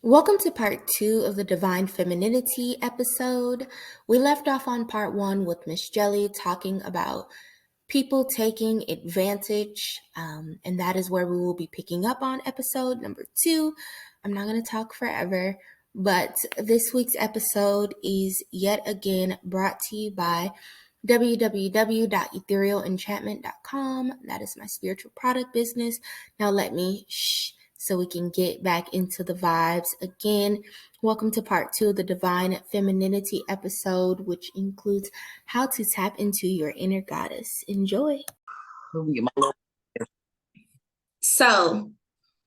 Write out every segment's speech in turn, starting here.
Welcome to part 2 of the Divine Femininity episode. We left off on part 1 with Miss Geli talking about people taking advantage, and that is where we will be picking up on episode number 2. I'm not going to talk forever, but this week's episode is yet again brought to you by www.etherealenchantment.com. That is my spiritual product business. Now let me so we can get back into the vibes again. Welcome to part 2 of the Divine Femininity episode, which includes how to tap into your inner goddess. Enjoy. So,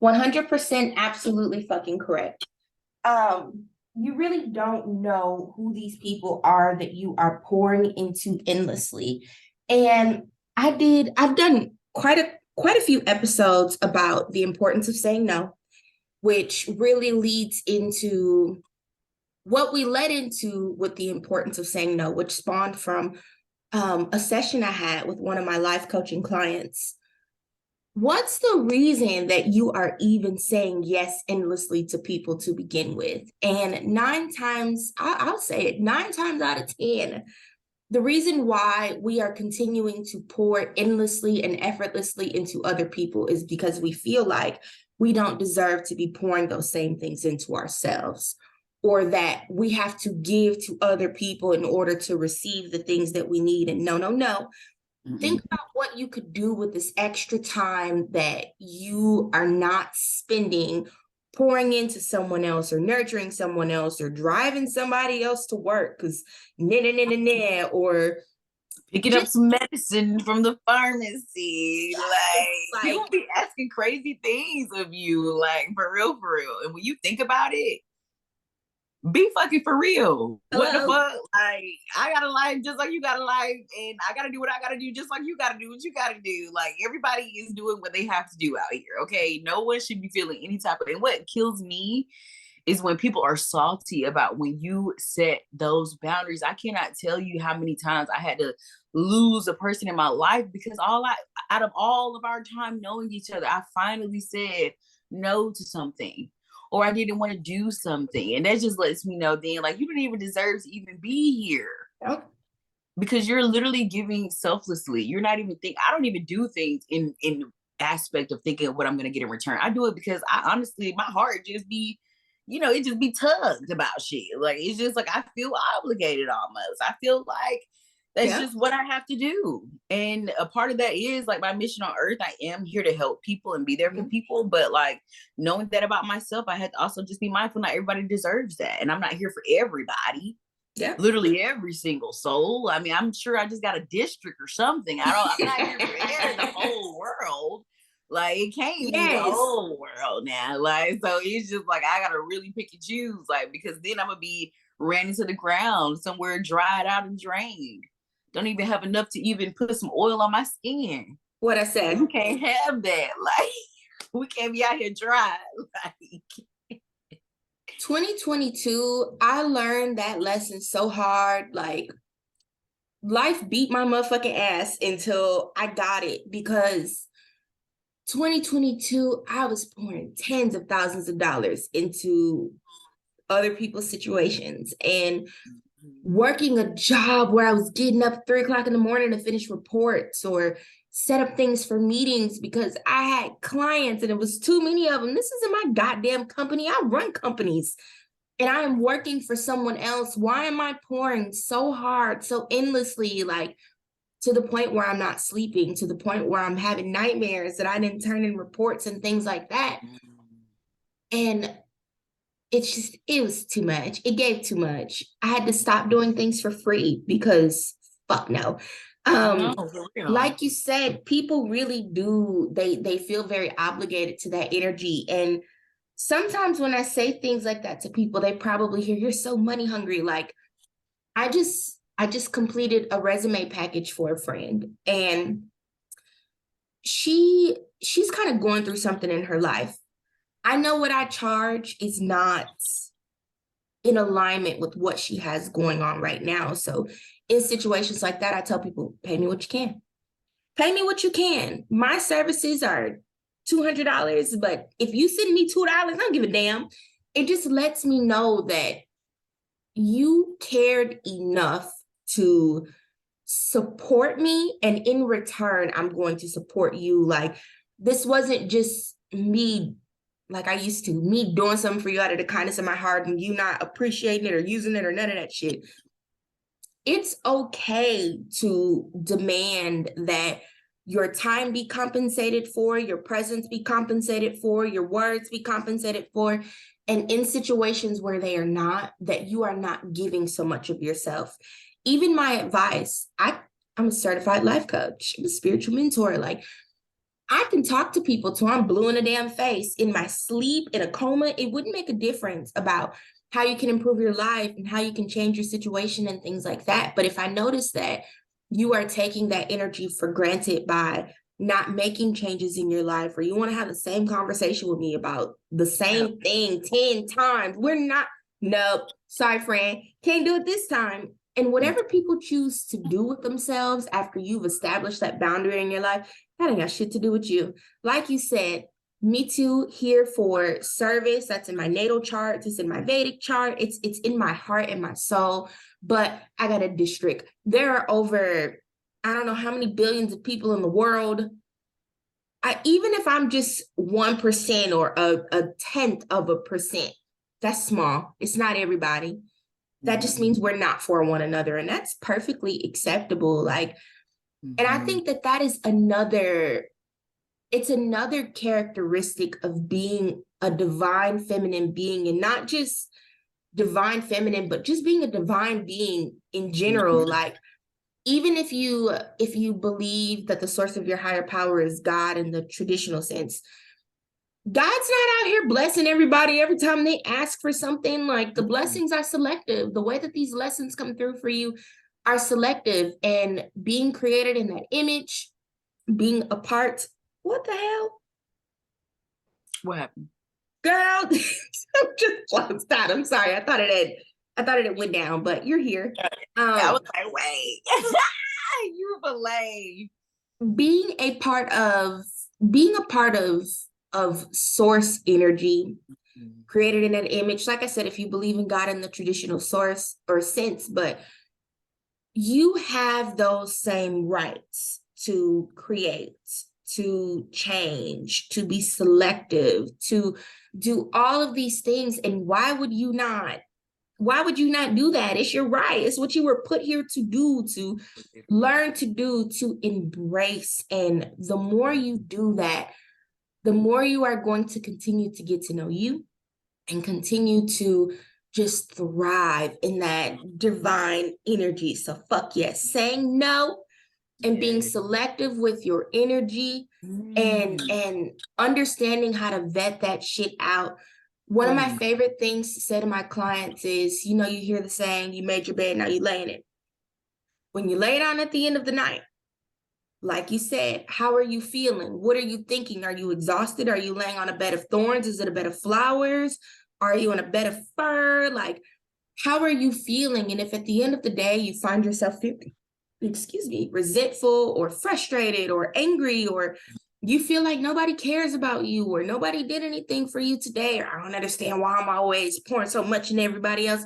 100% absolutely fucking correct. You really don't know who these people are that you are pouring into endlessly. And I've done quite a few episodes about the importance of saying no, which really leads into what we led into with the importance of saying no, which spawned from a session I had with one of my life coaching clients. What's the reason that you are even saying yes endlessly to people to begin with? And 9 times, I'll say it, 9 times out of 10, the reason why we are continuing to pour endlessly and effortlessly into other people is because we feel like we don't deserve to be pouring those same things into ourselves, or that we have to give to other people in order to receive the things that we need. And no. Mm-hmm. Think about what you could do with this extra time that you are not spending pouring into someone else or nurturing someone else or driving somebody else to work because or picking up some medicine from the pharmacy. Like people be asking crazy things of you, like for real. And when you think about it, be fucking for real. Hello. What the fuck? Like, I got a life just like you got a life, and I gotta do what I gotta do just like you gotta do what you gotta do. Like, everybody is doing what they have to do out here, okay? No one should be feeling any type of... And what kills me is when people are salty about when you set those boundaries. I cannot tell you how many times I had to lose a person in my life because out of all of our time knowing each other, I finally said no to something. Or I didn't want to do something. And that just lets me know then, like, you don't even deserve to even be here. Okay. Because you're literally giving selflessly. You're not even I don't even do things in aspect of thinking of what I'm going to get in return. I do it because I honestly, my heart just be, it just be tugged about shit. Like, it's just like, I feel obligated almost. I feel like that's just what I have to do. And a part of that is like my mission on earth. I am here to help people and be there for people. But like, knowing that about myself, I had to also just be mindful. Not everybody deserves that. And I'm not here for everybody. Yeah. Literally every single soul. I mean, I'm sure I just got a district or something. I'm not here for the whole world. Like, it can't be the whole world now. Like, so it's just like, I got to really pick and choose. Like, because then I'm going to be ran into the ground somewhere dried out and drained. Don't even have enough to even put some oil on my skin. What I said. We can't have that. Like, we can't be out here dry. Like, 2022, I learned that lesson so hard. Like, life beat my motherfucking ass until I got it, because 2022, I was pouring tens of thousands of dollars into other people's situations and working a job where I was getting up 3 o'clock in the morning to finish reports or set up things for meetings because I had clients and it was too many of them. This isn't my goddamn company. I run companies and I am working for someone else. Why am I pouring so hard, so endlessly, like to the point where I'm not sleeping, to the point where I'm having nightmares that I didn't turn in reports and things like that? And it was too much. It gave too much. I had to stop doing things for free because fuck no. Like you said, people really do, they feel very obligated to that energy. And sometimes when I say things like that to people, they probably hear, you're so money hungry. Like, I just completed a resume package for a friend, and she's kind of going through something in her life. I know what I charge is not in alignment with what she has going on right now. So in situations like that, I tell people, pay me what you can. Pay me what you can. My services are $200, but if you send me $2, I don't give a damn. it just lets me know that you cared enough to support me, and in return I'm going to support you. Like, this wasn't just me, like I used to, me doing something for you out of the kindness of my heart and you not appreciating it or using it or none of that shit. It's okay to demand that your time be compensated for, your presence be compensated for, your words be compensated for. And in situations where they are not, that you are not giving so much of yourself. Even my advice, I'm a certified life coach, I'm a spiritual mentor. Like, I can talk to people till I'm blue in the damn face, in my sleep, in a coma. It wouldn't make a difference about how you can improve your life and how you can change your situation and things like that. But if I notice that you are taking that energy for granted by not making changes in your life, or you want to have the same conversation with me about the same thing 10 times, we're not, nope, sorry, friend, can't do it this time. And whatever people choose to do with themselves after you've established that boundary in your life, that ain't got shit to do with you. Like you said, me too, here for service. That's in my natal chart. It's in my Vedic chart. It's in my heart and my soul. But I got a district. There are over, I don't know how many billions of people in the world. Even if I'm just 1% or a tenth of a percent, that's small. It's not everybody. That just means we're not for one another. And that's perfectly acceptable. Like, and I think that that is it's another characteristic of being a divine feminine being, and not just divine feminine, but just being a divine being in general. Like, even if you believe that the source of your higher power is God in the traditional sense, God's not out here blessing everybody every time they ask for something. Like, the blessings are selective. The way that these lessons come through for you are selective, and being created in that image, being a part. What the hell? What happened? Girl, I'm just closed out. I'm sorry. I thought it went down, but you're here. I was like, wait, you were belayed. Being a part of being a part of source energy created in an image. Like I said, if you believe in God in the traditional source or sense, but you have those same rights to create, to change, to be selective, to do all of these things. And why would you not? Why would you not do that? It's your right. It's what you were put here to do, to learn to do, to embrace. And the more you do that, the more you are going to continue to get to know you and continue to just thrive in that divine energy. So fuck yes, saying no and being selective with your energy and understanding how to vet that shit out. One of my favorite things to say to my clients is, you know, you hear the saying, you made your bed, now you lay in it. When you lay down at the end of the night, like you said, how are you feeling? What are you thinking? Are you exhausted? Are you laying on a bed of thorns? Is it a bed of flowers? Are you on a bed of fur? Like, how are you feeling? And if at the end of the day you find yourself feeling, excuse me, resentful or frustrated or angry, or you feel like nobody cares about you or nobody did anything for you today, or I don't understand why I'm always pouring so much in everybody else,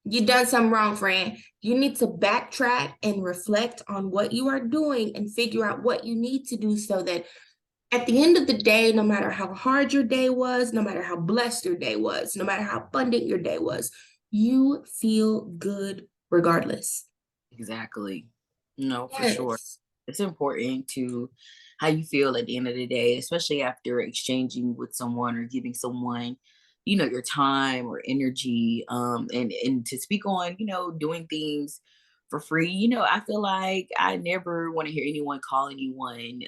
you done something wrong, friend. You need to backtrack and reflect on what you are doing and figure out what you need to do, so that at the end of the day, no matter how hard your day was, no matter how blessed your day was, no matter how abundant your day was, you feel good regardless. Exactly. No, for sure. Yes. It's important to how you feel at the end of the day, especially after exchanging with someone or giving someone, your time or energy. And to speak on, doing things for free, I feel like I never want to hear anyone call anyone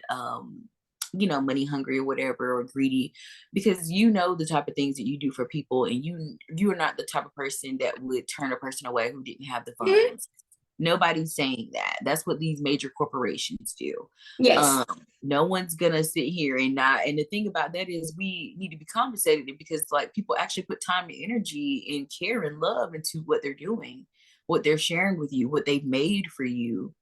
money hungry or whatever, or greedy, because the type of things that you do for people, and you are not the type of person that would turn a person away who didn't have the funds. Nobody's saying that. That's what these major corporations do. Yes. No one's gonna sit here and not. And the thing about that is, we need to be compensated, because like people actually put time and energy and care and love into what they're doing, what they're sharing with you, what they've made for you.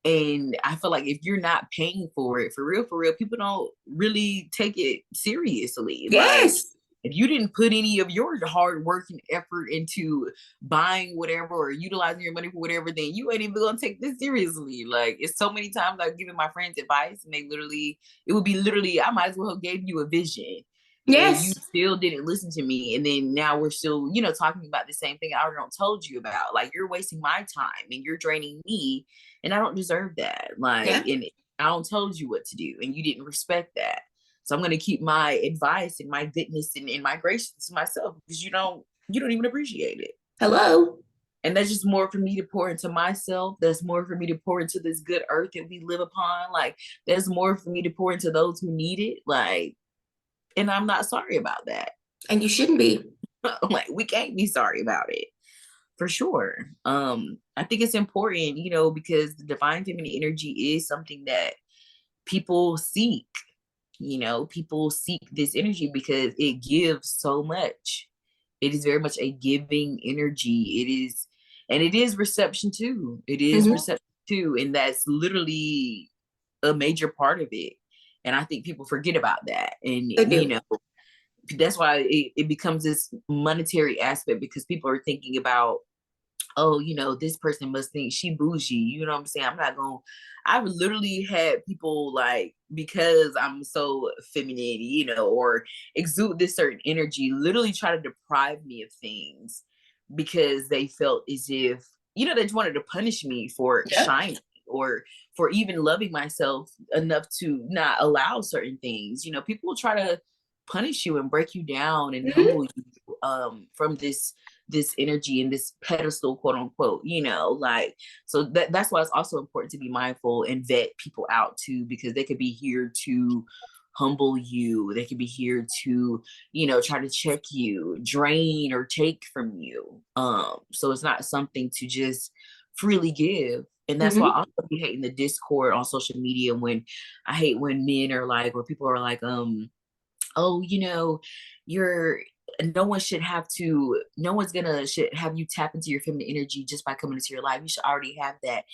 And I feel like if you're not paying for it, for real, people don't really take it seriously. Like, Yes. if you didn't put any of your hard work and effort into buying whatever or utilizing your money for whatever, then you ain't even gonna take this seriously. Like, it's so many times I've given my friends advice and it would be literally, I might as well have gave you a vision and you Yes. still didn't listen to me. And then now we're still, talking about the same thing I already told you about. Like, you're wasting my time and you're draining me, and I don't deserve that. Like, Yeah. and I don't told you what to do, and you didn't respect that. So I'm gonna keep my advice and my goodness and my grace to myself, because you don't even appreciate it. Hello. And that's just more for me to pour into myself. That's more for me to pour into this good earth that we live upon. Like, there's more for me to pour into those who need it. Like, and I'm not sorry about that. And you shouldn't be. Like, we can't be sorry about it, for sure. I think it's important, because the divine feminine energy is something that people seek. People seek this energy because it gives so much. It is very much a giving energy. It is reception too. It is reception too. And that's literally a major part of it. And I think people forget about that. And, that's why it becomes this monetary aspect, because people are thinking about, oh, this person must think she bougie. You know what I'm saying? I've literally had people, like, because I'm so feminine, or exude this certain energy, literally try to deprive me of things because they felt as if, they just wanted to punish me for shining, or for even loving myself enough to not allow certain things. People will try to punish you and break you down and humble you from this energy and this pedestal, quote unquote, like, so that's why it's also important to be mindful and vet people out too, because they could be here to humble you. They could be here to, try to check you, drain, or take from you. So it's not something to just freely give. And that's why I also be hating the discord on social media, when I hate when men are like, or people are like, oh, you're no one's gonna should have you tap into your feminine energy just by coming into your life. You should already have that.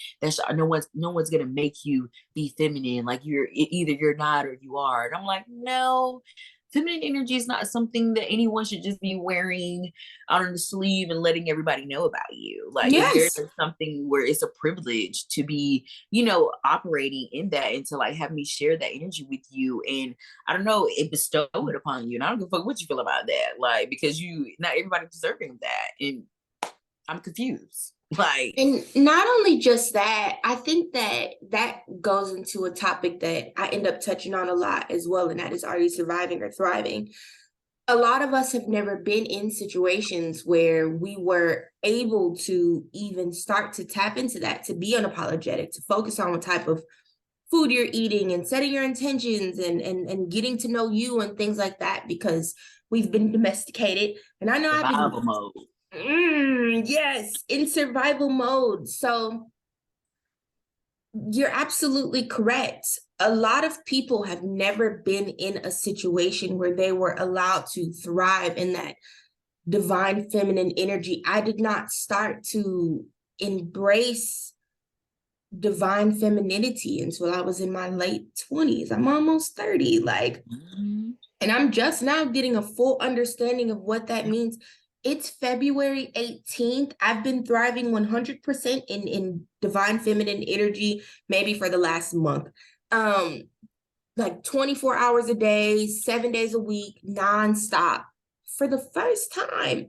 No one's gonna make you be feminine. Like, either you're not or you are. And I'm like, no, feminine energy is not something that anyone should just be wearing out on the sleeve and letting everybody know about you. Like, it's very much something where it's a privilege to be, operating in that, and to, like, have me share that energy with you, and I don't know, it bestow it upon you. And I don't give a fuck what you feel about that. Like, because not everybody deserving of that. And I'm confused. Like, and not only just that, I think that goes into a topic that I end up touching on a lot as well, and that is, are you surviving or thriving? A lot of us have never been in situations where we were able to even start to tap into that, to be unapologetic, to focus on what type of food you're eating and setting your intentions and getting to know you and things like that, because we've been domesticated. And I know survival mode. Yes, in survival mode. So you're absolutely correct. A lot of people have never been in a situation where they were allowed to thrive in that divine feminine energy. I did not start to embrace divine femininity until I was in my late 20s. I'm almost 30, like, and I'm just now getting a full understanding of what that means. It's February 18th. I've been thriving 100% in divine feminine energy, maybe for the last month. Like 24 hours a day, 7 days a week, nonstop. For the first time,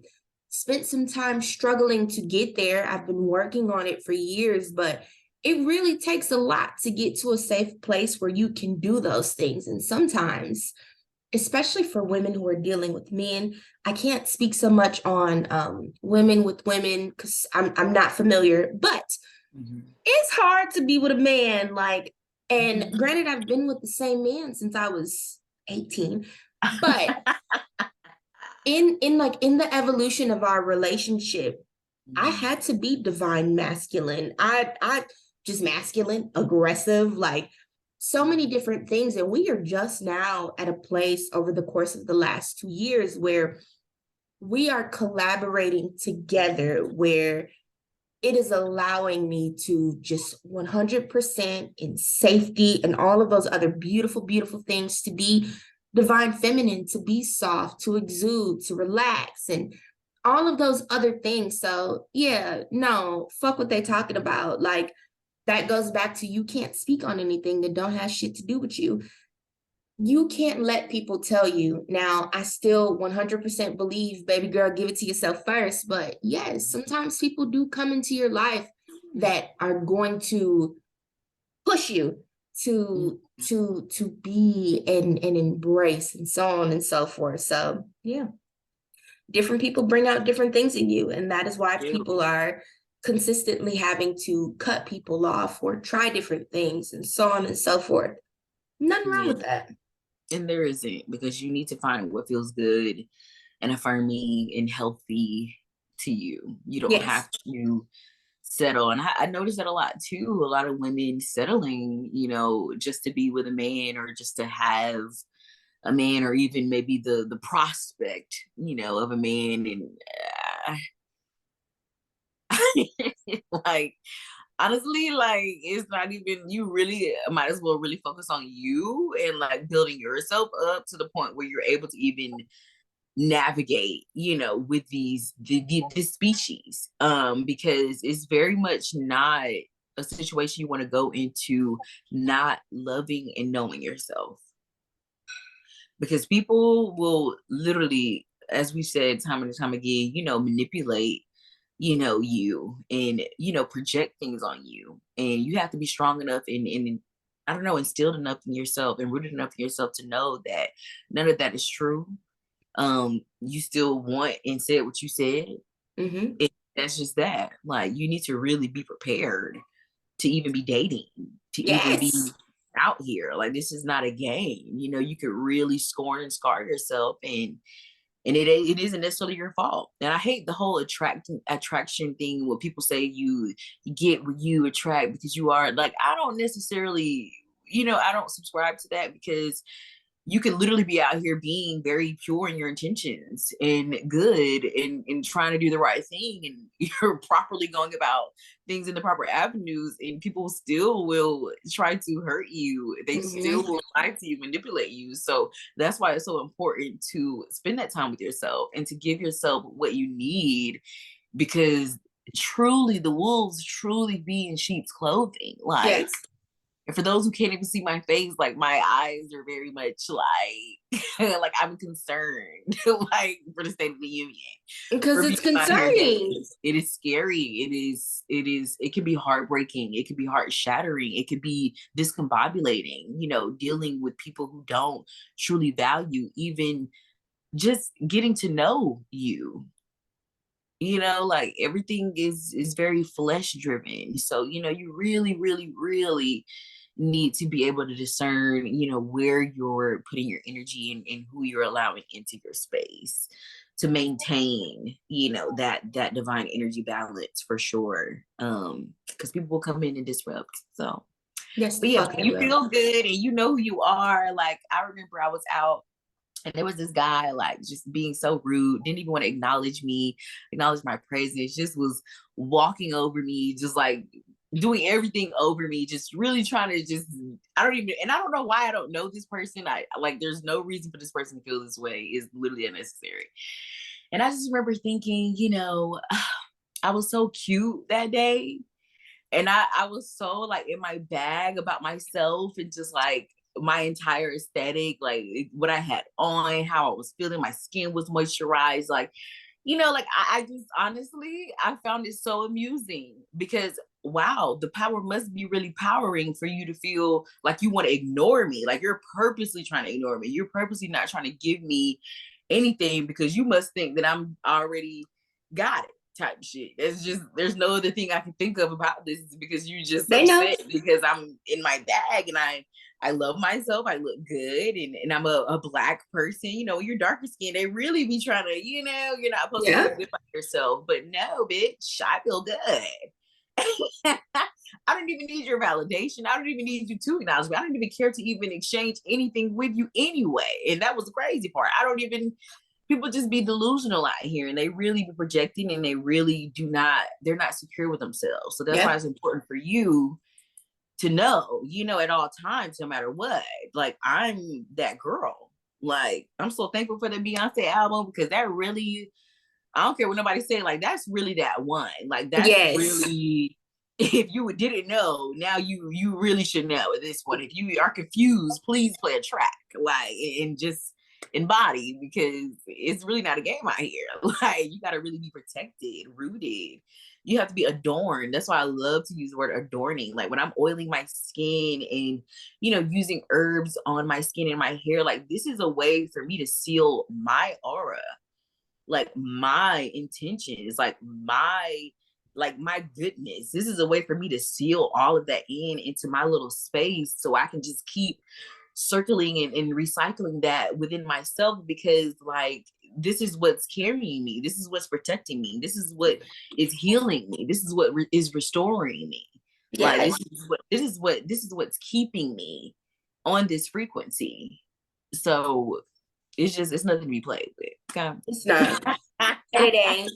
spent some time struggling to get there. I've been working on it for years, but it really takes a lot to get to a safe place where you can do those things. And sometimes, especially for women who are dealing with men, I can't speak so much on women with women because I'm not familiar, but it's hard to be with a man, like, and granted, I've been with the same man since I was 18, but in the evolution of our relationship, I had to be divine masculine. I just masculine, aggressive, like so many different things. And we are just now at a place over the course of the last 2 years where we are collaborating together, where it is allowing me to just 100% in safety and all of those other beautiful, beautiful things to be divine feminine, to be soft, to exude, to relax, and all of those other things. So yeah, no, fuck what they talking about. Like, that goes back to, you can't speak on anything that don't have shit to do with you. You can't let people tell you. Now, I still 100% believe, baby girl, give it to yourself first. But yes, sometimes people do come into your life that are going to push you to be and embrace, and so on and so forth. So yeah, different people bring out different things in you, and that is why people are consistently having to cut people off or try different things and so on and so forth. Nothing wrong with that. And there isn't, because you need to find what feels good and affirming and healthy to you. You don't have to settle. And I noticed that a lot too. A lot of women settling, just to be with a man, or just to have a man, or even maybe the prospect, of a man. And like, honestly, like, it's not even, you really might as well really focus on you and like building yourself up to the point where you're able to even navigate, with this species. Because it's very much not a situation you want to go into not loving and knowing yourself. Because people will literally, as we said time and time again, manipulate, you, and, project things on you. And you have to be strong enough and I don't know, instilled enough in yourself and rooted enough in yourself to know that none of that is true. You still want and said what you said. That's just that. Like, you need to really be prepared to even be dating, to even be out here. Like, this is not a game. You could really scorn and scar yourself, and it isn't necessarily your fault. And I hate the whole attraction thing, where people say you get what you attract because you are, like, I don't necessarily, I don't subscribe to that, because you can literally be out here being very pure in your intentions and good, and trying to do the right thing, and you're properly going about things in the proper avenues, and people still will try to hurt you. They still will lie to you, manipulate you. So that's why it's so important to spend that time with yourself and to give yourself what you need, because truly the wolves truly be in sheep's clothing. Like, and for those who can't even see my face, like, my eyes are very much like, like, I'm concerned, like, for the state of the union. Because it's concerning. It is scary. It can be heartbreaking. It can be heart shattering. It can be discombobulating, dealing with people who don't truly value even just getting to know you. Like, everything is very flesh driven. So, you really, really, really need to be able to discern, where you're putting your energy and who you're allowing into your space to maintain, that divine energy balance, for sure. Because people will come in and disrupt. So but yeah, you feel good and you know who you are. Like, I remember I was out, and there was this guy, like, just being so rude, didn't even want to acknowledge me, acknowledge my presence, just was walking over me, just like doing everything over me, just really trying to just, I don't know why I don't know this person. I like, there's no reason for this person to feel this way. It's literally unnecessary. And I just remember thinking, I was so cute that day. And I was so like in my bag about myself, and just like my entire aesthetic, like what I had on, how I was feeling, my skin was moisturized, like, like, I just honestly, I found it so amusing, because wow, the power must be really powering for you to feel like you want to ignore me. Like, you're purposely trying to ignore me. You're purposely not trying to give me anything, because you must think that I'm already got it, type shit. It's just, there's no other thing I can think of about this, because you just upset because I'm in my bag, and I love myself. I look good, and I'm a black person. You're darker skinned, they really be trying to, you're not supposed to feel good about yourself. But no, bitch, I feel good. I don't even need your validation. I don't even need you to acknowledge me. I don't even care to even exchange anything with you anyway. And that was the crazy part. People just be delusional out here, and they really be projecting, and they really they're not secure with themselves. So that's why it's important for you to know, at all times, no matter what, like, I'm that girl. Like, I'm so thankful for the Beyonce album because that really, I don't care what nobody say, like, that's really that one. Like, that's Yes. really, if you didn't know, now you really should know at this point. If you are confused, please play a track, like, and just embody, because it's really not a game out here. Like, you got to really be protected, rooted. You have to be adorned. That's why I love to use the word adorning. Like, when I'm oiling my skin and, using herbs on my skin and my hair, like, this is a way for me to seal my aura, like my intentions, like my goodness. This is a way for me to seal all of that into my little space, so I can just keep circling and recycling that within myself, because, like, this is what's carrying me, this is what's protecting me, this is what is healing me, this is what is restoring me. Like, Yes. this is what's keeping me on this frequency. So it's nothing to be played with. Okay? It's not. And it ain't.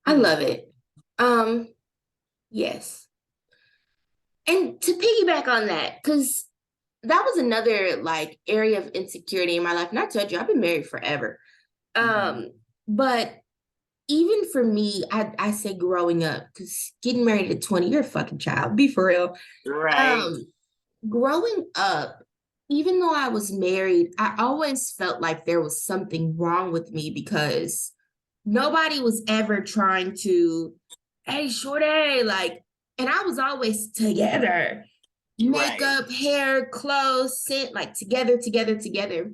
I love it. Yes. And to piggyback on that, because that was another like area of insecurity in my life. And I told you, I've been married forever. Mhm. But even for me, I say growing up, because getting married at 20, you're a fucking child. Be for real. Right. Um, Growing up, even though I was married, I always felt like there was something wrong with me because nobody was ever trying to, hey, shorty, like, and I was always together. Right. Makeup, hair, clothes, scent, like together, together, together.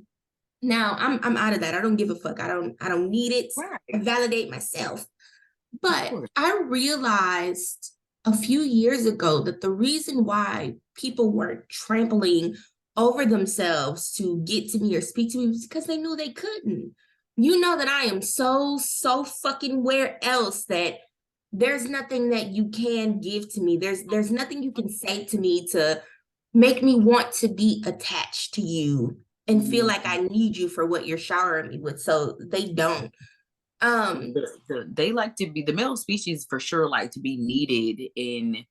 Now I'm out of that. I don't give a fuck. I don't need it. I Right. validate myself. Of But course. I realized a few years ago that the reason why people weren't trampling over themselves to get to me or speak to me was because they knew they couldn't. You know that I am so fucking where else that there's nothing that you can give to me. There's nothing you can say to me to make me want to be attached to you and feel like I Mhm. need you for what you're showering me with. So they don't. Um, They like to be, the male species for sure like to be needed and,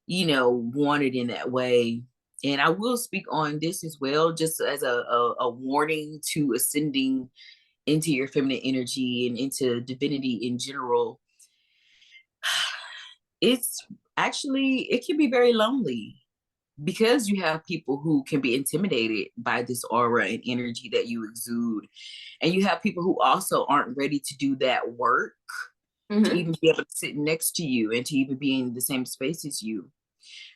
wanted in that way. And I will speak on this as well, just as a warning to ascending into your feminine energy and into divinity in general. It's actually, it can be very lonely, because you have people who can be intimidated by this aura and energy that you exude. And you have people who also aren't ready to do that work to mhm. even be able to sit next to you and to even be in the same space as you.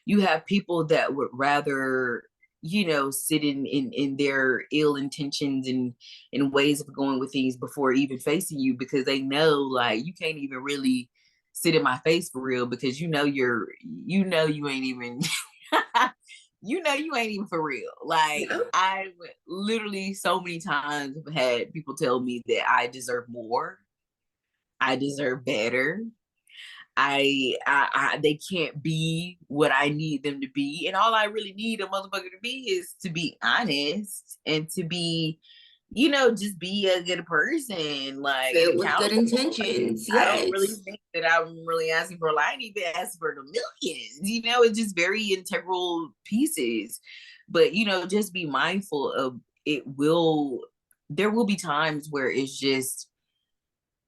You have people that would rather, sit in their ill intentions and ways of going with things before even facing you, because they know, like, you can't even really sit in my face for real, because you ain't even you ain't even for real. Like, No. I literally so many times have had people tell me that I deserve more, I deserve better. They can't be what I need them to be. And all I really need a motherfucker to be is to be honest and to be, just be a good person, like, and Filled with good accountable. Like, intentions. I don't really Yes. think that I'm really asking for a lot. I need to ask for the millions, it's just very integral pieces. But, just be mindful of, there will be times where it's just,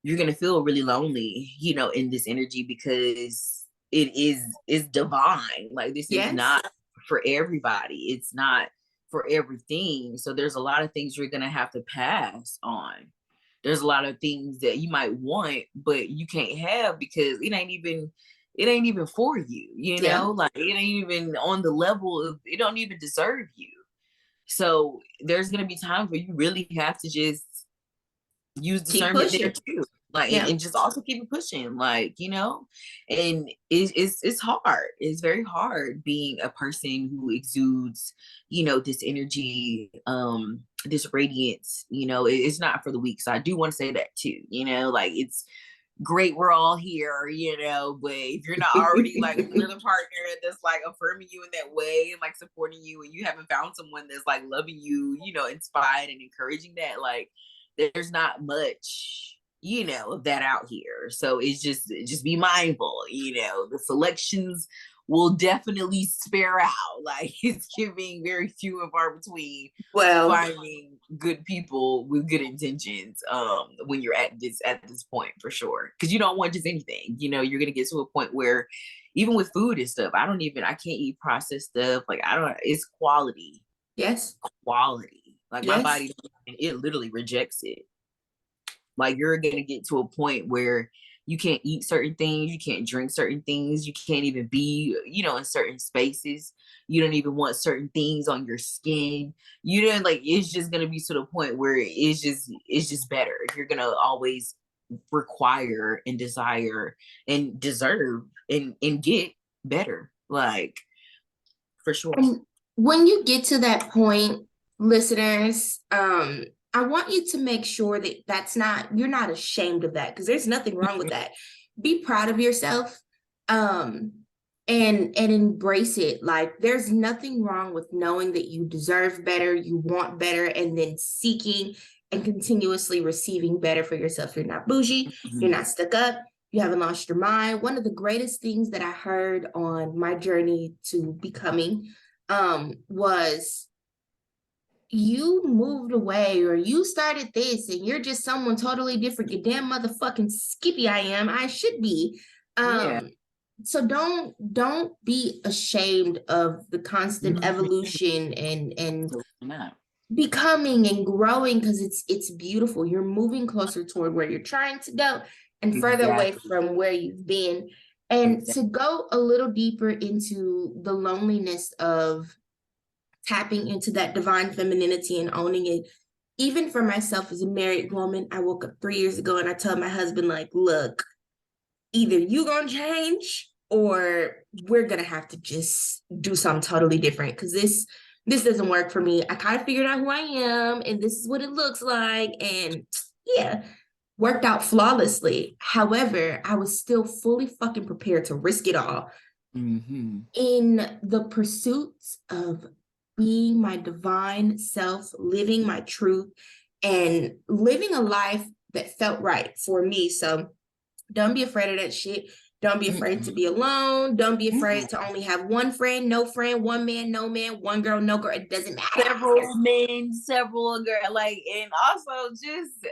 you're gonna feel really lonely, in this energy, because it's divine. Like, this is Yes. not for everybody. It's not for everything. So there's a lot of things you're gonna have to pass on. There's a lot of things that you might want, but you can't have because it ain't even for you, Yeah. like, it ain't even on the level of, it don't even deserve you. So there's gonna be times where you really have to just use Keep discernment there pushing. too. Like, and, Yeah. and just also keep it pushing, like, and it's hard. It's very hard being a person who exudes, this energy, this radiance. It's not for the weak. So I do want to say that too. Like, it's great we're all here, but if you're not already like with a partner that's like affirming you in that way and like supporting you, and you haven't found someone that's like loving you, inspired and encouraging that, like, there's not much, of that out here. So it's just be mindful, the selections will definitely spare out. Like it's giving very few and far between Well, finding good people with good intentions when you're at this point for sure. Because you don't want just anything. You know, you're gonna get to a point where even with food and stuff, I can't eat processed stuff. Like I don't it's quality. yes, Quality. Like my yes. body, it literally rejects it. Like you're gonna get to a point where you can't eat certain things, you can't drink certain things, you can't even be, in certain spaces. You don't even want certain things on your skin. You don't like it's just gonna be to the point where it's just better. You're gonna always require and desire and deserve and get better. Like for sure. And when you get to that point, listeners, I want you to make sure that you're not ashamed of that, because there's nothing wrong with that. Be proud of yourself, um, and embrace it. Like there's nothing wrong with knowing that you deserve better, you want better, and then seeking and continuously receiving better for yourself. You're not bougie, you're not stuck up, you haven't lost your mind. One of the greatest things that I heard on my journey to becoming was, you moved away or you started this and you're just someone totally different. You damn motherfucking skippy I am. I should be. Yeah. So don't be ashamed of the constant evolution and Not. becoming and growing, because it's beautiful. You're moving closer toward where you're trying to go and further away Exactly. from where you've been. And Exactly. to go a little deeper into the loneliness of tapping into that divine femininity and owning it, even for myself as a married woman, I woke up 3 years ago and I told my husband, like, look, either you gonna change or we're gonna have to just do something totally different, because this doesn't work for me. I kind of figured out who I am and this is what it looks like, and yeah, worked out flawlessly. However, I was still fully fucking prepared to risk it all Mm-hmm. in the pursuits of being my divine self, living my truth, and living a life that felt right for me. So don't be afraid of that shit. Don't be afraid to be alone. Don't be afraid to only have one friend, one man, no man, one girl, no girl. It doesn't matter. Several men, several girls, like, and also just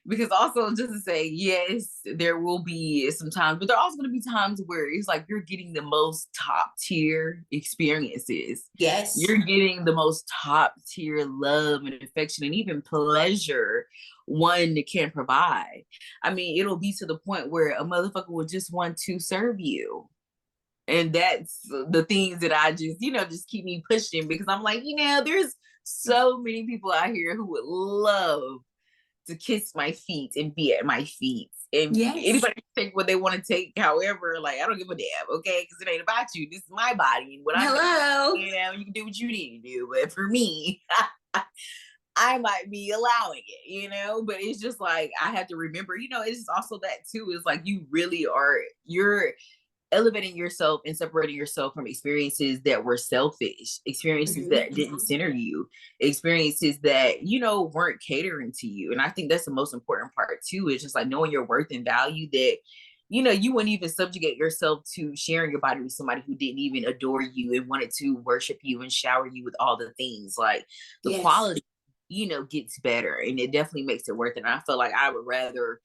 because also just to say, yes, there will be some times, but there are also going to be times where it's like you're getting the most top tier experiences. Yes. You're getting the most top tier love and affection and even pleasure one can provide. I mean, it'll be to the point where a motherfucker will just want to serve you. And that's the things that I just, just keep me pushing because I'm like, there's so many people out here who would love to kiss my feet and be at my feet. And Yes. anybody can take what they want to take, however, like I don't give a damn, okay? Because it ain't about you. This is my body and what I'm doing. Hello. You can do what you need to do. But for me, I might be allowing it, but it's just like I have to remember, it's just also that too, is like you really you're elevating yourself and separating yourself from experiences that were selfish, experiences that didn't center you, experiences that, weren't catering to you. And I think that's the most important part too, is just like knowing your worth and value that, you wouldn't even subjugate yourself to sharing your body with somebody who didn't even adore you and wanted to worship you and shower you with all the things. Like the quality, gets better and it definitely makes it worth it. And I feel like I would rather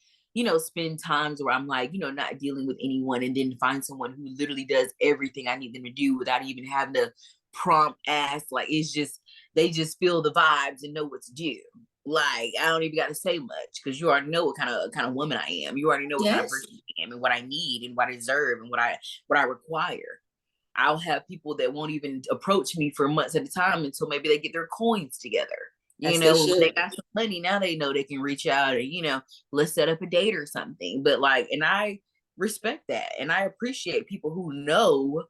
spend times where I'm like, not dealing with anyone and then find someone who literally does everything I need them to do without even having to prompt ask. Like they just feel the vibes and know what to do. Like I don't even got to say much because you already know what kind of woman I am. You already know what kind of person I am and what I need and what I deserve and what I require. I'll have people that won't even approach me for months at a time until maybe they get their coins together. As they When they should. got some money, now they know they can reach out and, let's set up a date or something. But like, and I respect that. And I appreciate people who know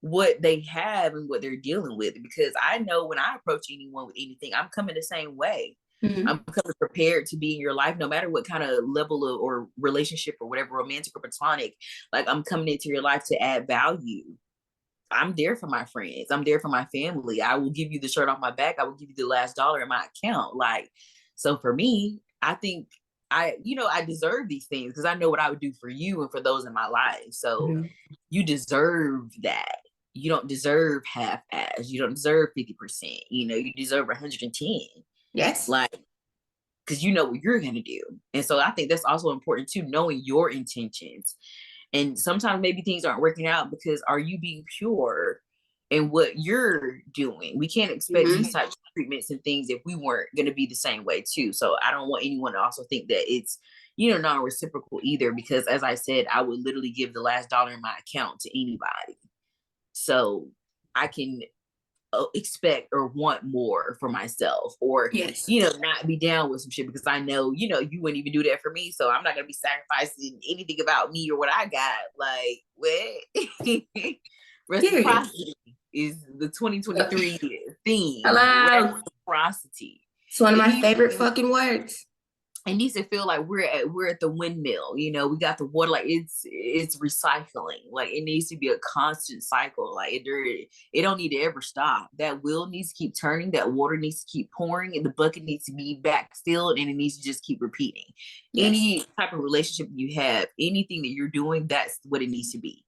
what they have and what they're dealing with because I know when I approach anyone with anything, I'm coming the same way. I'm coming prepared to be in your life, no matter what kind of level of or relationship or whatever, romantic or platonic. Like I'm coming into your life to add value. I'm there for my friends. I'm there for my family. I will give you the shirt off my back. I will give you the last dollar in my account. Like, so for me, I think I deserve these things because I know what I would do for you and for those in my life. So Mhm. you deserve that. You don't deserve half ass. You don't deserve 50%. You deserve 110. Yes. Like, because you know what you're going to do. And so I think that's also important too, knowing your intentions. And sometimes maybe things aren't working out because are you being pure in what you're doing? We can't expect these types of treatments and things if we weren't going to be the same way too. So I don't want anyone to also think that it's, non-reciprocal either, because as I said, I would literally give the last dollar in my account to anybody. So I can expect or want more for myself, or Yes. not be down with some shit because I know you wouldn't even do that for me, so I'm not gonna be sacrificing anything about me or what I got. Like, what? Period. Reciprocity is the 2023 theme. Hello. Reciprocity. It's one of It my needs favorite fucking words. it needs to feel like we're at the windmill. We got the water, like it's recycling. Like it needs to be a constant cycle. Like it don't need to ever stop. That wheel needs to keep turning. That water needs to keep pouring, and the bucket needs to be back filled, and it needs to just keep repeating. Yes. Any type of relationship you have, anything that you're doing, that's what it needs to be.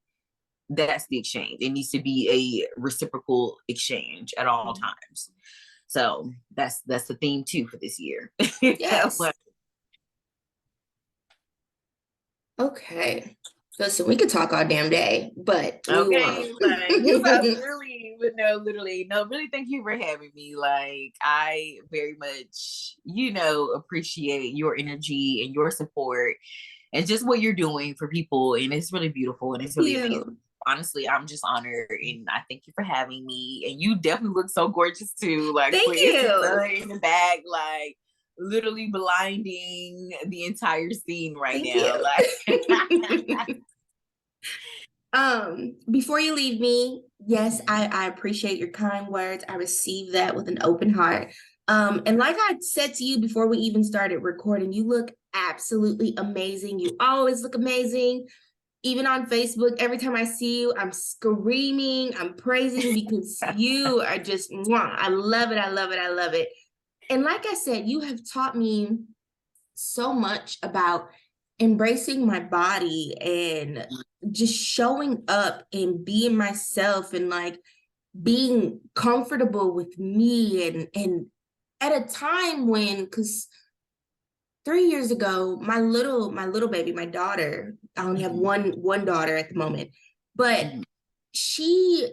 That's the exchange. It needs to be a reciprocal exchange at all times. So that's the theme too for this year. Yes. Okay. Listen, we could talk all damn day, but we Okay, won't. like really, but no, literally, no, really. Thank you for having me. Like, I very much, appreciate your energy and your support, and just what you're doing for people. And it's really beautiful, and it's really amazing. You. Honestly, I'm just honored, and I thank you for having me. And you definitely look so gorgeous too. Like, Thank it's you. in the bag, like literally blinding the entire scene right Thank now. you. Like. Before you leave me, yes, I appreciate your kind words. I receive that with an open heart. And like I said to you before we even started recording, you look absolutely amazing. You always look amazing. Even on Facebook, every time I see you, I'm screaming, I'm praising because you are just, mwah. I love it. I love it. I love it. And like I said, you have taught me so much about embracing my body and just showing up and being myself and like being comfortable with me and at a time when because 3 years ago my little baby, my daughter, I only have one daughter at the moment, but she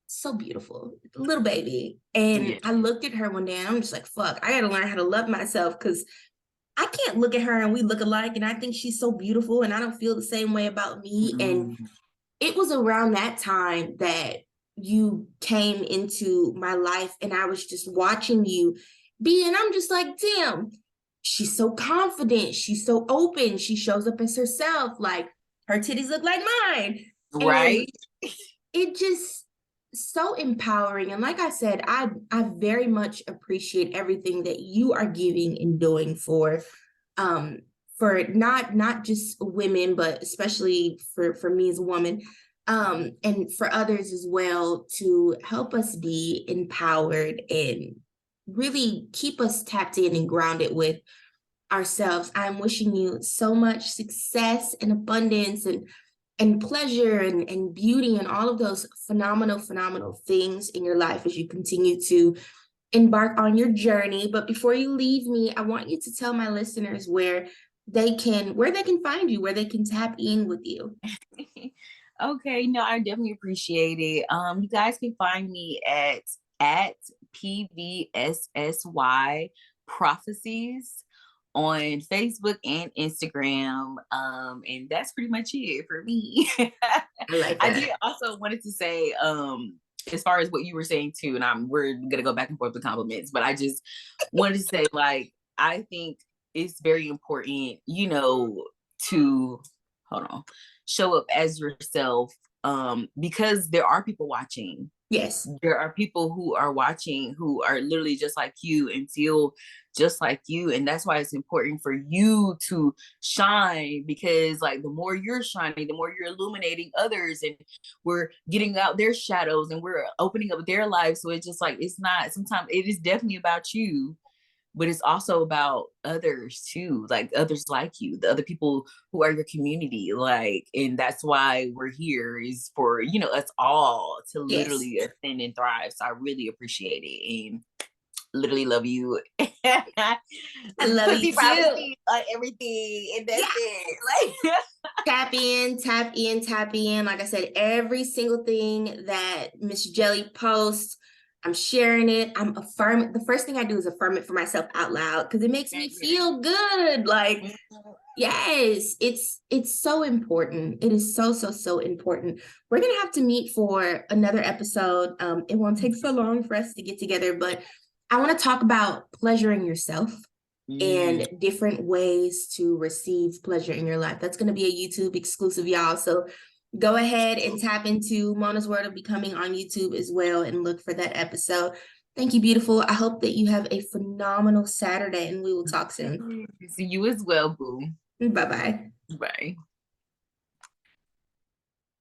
so beautiful, little baby, and Yeah. I looked at her one day and I'm just like, fuck, I gotta learn how to love myself because I can't look at her and we look alike and I think she's so beautiful and I don't feel the same way about me. And it was around that time that you came into my life and I was just watching you be, and I'm just like, damn, she's so confident, she's so open, she shows up as herself, like her titties look like mine. And Right. it just so empowering. And like I said, I very much appreciate everything that you are giving and doing um for not just women, but especially for me as a woman, and for others as well, to help us be empowered and really keep us tapped in and grounded with ourselves. I'm wishing you so much success and abundance and pleasure and beauty and all of those phenomenal things in your life as you continue to embark on your journey. But before you leave me, I want you to tell my listeners where they can find you, where they can tap in with you. Okay, no, I definitely appreciate it. You guys can find me at PVSSY Prophecies on Facebook and Instagram. And that's pretty much it for me. I like I did that. also wanted to say, as far as what you were saying too, and we're gonna go back and forth with compliments, but I just wanted to say, like, I think it's very important, to hold on, show up as yourself, because there are people watching. Yes. There are people who are watching who are literally just like you and feel just like you, and that's why it's important for you to shine, because like the more you're shining, the more you're illuminating others, and we're getting out their shadows and we're opening up their lives. So it's just like, it's not, sometimes it is definitely about you, but it's also about others too, like others like you, the other people who are your community, like, and that's why we're here, is for, you know, us all to Yes. literally ascend and thrive. So I really appreciate it and literally love you. I love you Pussy too. privacy on everything, and that's Yeah. it. Like, Tap in, tap in, tap in. Like I said, every single thing that Miss Jelly posts, I'm sharing it. I'm affirming. The first thing I do is affirm it for myself out loud because it makes me feel good. Like, yes, it's so important. It is so, so, so important. We're gonna have to meet for another episode. It won't take so long for us to get together, but I want to talk about pleasuring yourself and different ways to receive pleasure in your life. That's going to be a YouTube exclusive, y'all. So go ahead and tap into Mona's Word of Becoming on YouTube as well and look for that episode. Thank you, beautiful. I hope that you have a phenomenal Saturday and we will talk soon. See you as well, boo. Bye-bye. Bye.